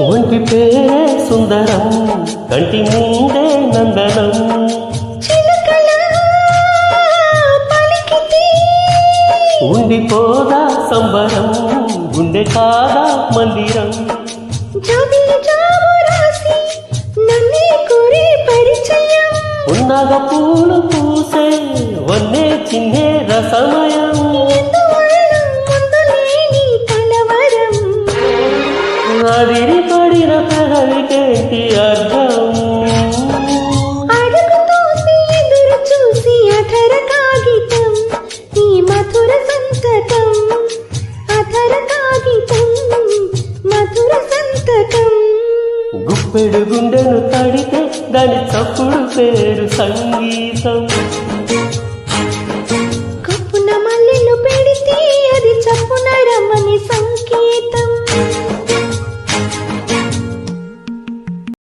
ఒంటి పేరే సుందరం కంటి ముందే నందనం ఉండిపోదా సంబరం గుండె కాదా మందిరం ఉన్నగ పూలు పూసే వన్నే చిన్నే రసమయం అదిరి పడిన పెదవికేంటి అర్థం గుప్పెడు గుండెను తడితే దాని చప్పుడు పేరు సంగీతం